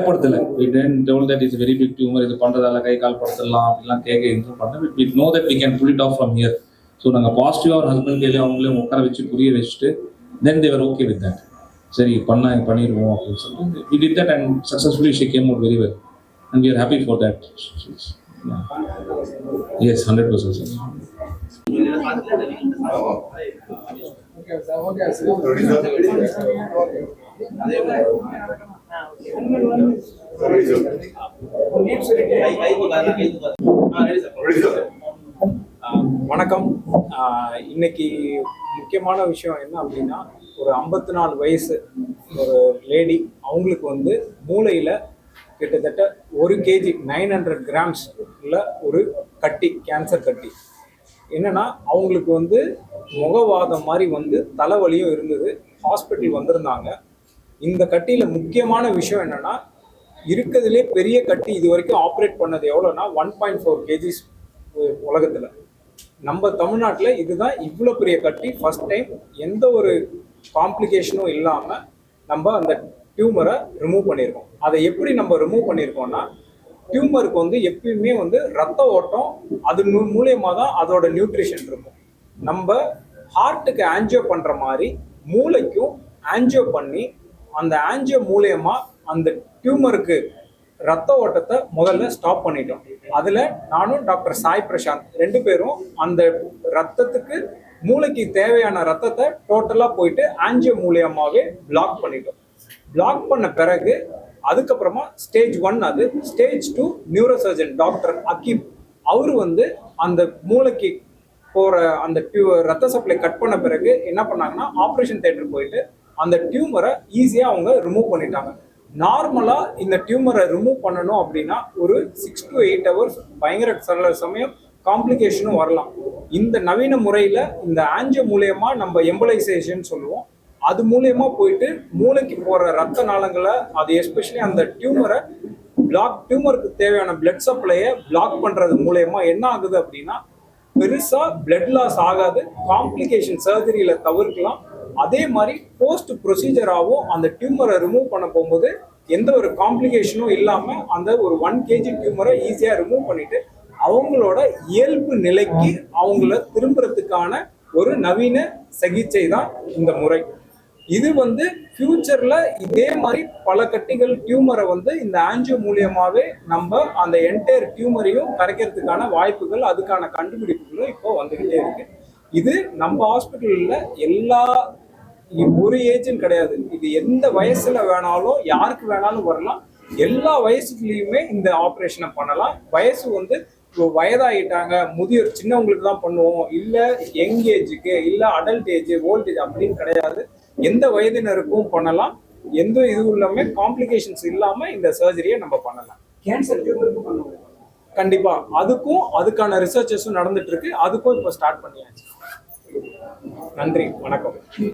பயப்படுத்தலை. we didn't told that it's a very big tumor, இது பண்ணுறதால கை கால் படுத்தலாம் அப்படிலாம் கேட்க எதுவும் பண்ண. we know that we can pull it off from here. So நாங்கள் பாசிட்டிவாக ஒரு ஹஸ்பண்ட் கையிலே அவங்களையும் உட்கார வச்சு புரிய வச்சுட்டு தென் they were okay with that. சரி பண்ணிடுவோம் அப்படின்னு சொல்லிட்டு we did that and successfully she came out very well and we are happy for that. Yeah. Yes, 100% sir. வணக்கம். இன்னைக்கு முக்கியமான விஷயம் என்ன அப்படின்னா, ஒரு 54 வயசு ஒரு லேடி, அவங்களுக்கு வந்து மூளையில் கிட்டத்தட்ட 1 kg 900 grams உள்ள ஒரு கட்டி, கேன்சர் கட்டி. என்னன்னா அவங்களுக்கு வந்து முகவாதம் மாதிரி வந்து தலைவலியும் இருந்தது. ஹாஸ்பிட்டல் வந்திருந்தாங்க. இந்த கட்டியில் முக்கியமான விஷயம் என்னன்னா, இருக்கிறதுலே பெரிய கட்டி இது வரைக்கும் ஆப்ரேட் பண்ணது எவ்வளோன்னா 1.4 kg உலகத்தில். நம்ம தமிழ்நாட்டில் இதுதான் இவ்வளோ பெரிய கட்டி. ஃபர்ஸ்ட் டைம் எந்த ஒரு காம்ப்ளிகேஷனும் இல்லாமல் நம்ம அந்த டியூமரை ரிமூவ் பண்ணியிருக்கோம். அதை எப்படி நம்ம ரிமூவ் பண்ணியிருக்கோம்னா, டியூமருக்கு வந்து எப்பயுமே வந்து ரத்த ஓட்டம் அது மூலியமாக தான் அதோட நியூட்ரிஷன் இருக்கும். நம்ம ஹார்ட்டுக்கு ஆன்ஜியோ பண்ணுற மாதிரி மூளைக்கும் ஆன்ஜியோ பண்ணி அந்த ஆன்ஜியோ மூலியமா அந்த டியூமருக்கு ரத்த ஓட்டத்தை முதல்ல ஸ்டாப் பண்ணிட்டோம். அதில் நானும் டாக்டர் சாய் பிரசாந்த் 2 பேரும் அந்த ரத்தத்துக்கு மூளைக்கு தேவையான ரத்தத்தை டோட்டலாக போயிட்டு ஆன்ஜியோ மூலியமாகவே பிளாக் பண்ணிட்டோம். பிளாக் பண்ண பிறகு அதுக்கப்புறமா ஸ்டேஜ் 1, அது ஸ்டேஜ் 2 நியூரோசர்ஜன் டாக்டர் அக்கீப் அவர் வந்து அந்த மூளைக்கு போகிற அந்த ரத்த சப்ளை கட் பண்ண பிறகு என்ன பண்ணாங்கன்னா, ஆப்ரேஷன் தியேட்டர் போயிட்டு அந்த டியூமரை ஈஸியாக அவங்க ரிமூவ் பண்ணிட்டாங்க. நார்மலாக இந்த டியூமரை ரிமூவ் பண்ணணும் அப்படின்னா ஒரு 6 to 8 hours பயங்கர சில சமயம் காம்ப்ளிகேஷனும் வரலாம். இந்த நவீன முறையில் இந்த ஆன்ஜியோ மூலயமா நம்ம எம்பலைசேஷன் சொல்லுவோம். அது மூலயமா போயிட்டு மூளைக்கு போகிற ரத்த நாளங்களை, அது எஸ்பெஷலி அந்த டியூமருக்கு தேவையான பிளட் சப்ளையை பிளாக் பண்ணுறது மூலயமா என்ன ஆகுது அப்படின்னா, பெருசாக பிளட் லாஸ் ஆகாது, காம்ப்ளிகேஷன் சர்ஜரியில் தவிர்க்கலாம். அதே மாதிரி போஸ்ட் ப்ரொசீஜராகவும் அந்த டியூமரை ரிமூவ் பண்ண போகும்போது எந்த ஒரு காம்ப்ளிகேஷனும் இல்லாமல் அந்த ஒரு 1 kg டியூமரை ஈஸியாக ரிமூவ் பண்ணிட்டு அவங்களோட இயல்பு நிலைக்கு அவங்கள திரும்புறதுக்கான ஒரு நவீன சிகிச்சை தான் இந்த முறை. இது வந்து ஃபியூச்சர்ல இதே மாதிரி பல கட்டிகள் டியூமரை வந்து இந்த ஆன்ஜியோ மூலியமாவே நம்ம அந்த என்டையர் டியூமரையும் கரைக்கிறதுக்கான வாய்ப்புகள், அதுக்கான கண்டுபிடிப்புகளும் இப்போ வந்துகிட்டே இருக்கு. இது நம்ம ஹாஸ்பிட்டல்ல எல்லா ஒரு ஏஜுன்னு கிடையாது. இது எந்த வயசுல வேணாலும் யாருக்கு வேணாலும் வரலாம். எல்லா வயசுலயுமே இந்த ஆப்ரேஷனை பண்ணலாம். வயசு வந்து வயதாகிட்டாங்க, முதியோர், சின்னவங்களுக்கு தான் பண்ணுவோம், இல்லை யங் ஏஜுக்கு, இல்லை அடல்ட் ஏஜ், ஓல்டேஜ் அப்படின்னு கிடையாது. எந்த வயதினருக்கும் பண்ணலாம். எந்த இதுவும் இல்லாமல் காம்ப்ளிகேஷன்ஸ் இல்லாமல் இந்த சர்ஜரியை நம்ம பண்ணலாம். கேன்சர் டியூமருக்கு பண்ணுவோம் கண்டிப்பா. அதுக்கான ரிசர்ச்சஸும் நடந்துட்டு இருக்கு. அதுக்கும் இப்போ ஸ்டார்ட் பண்ணியாச்சு. நன்றி, வணக்கம்.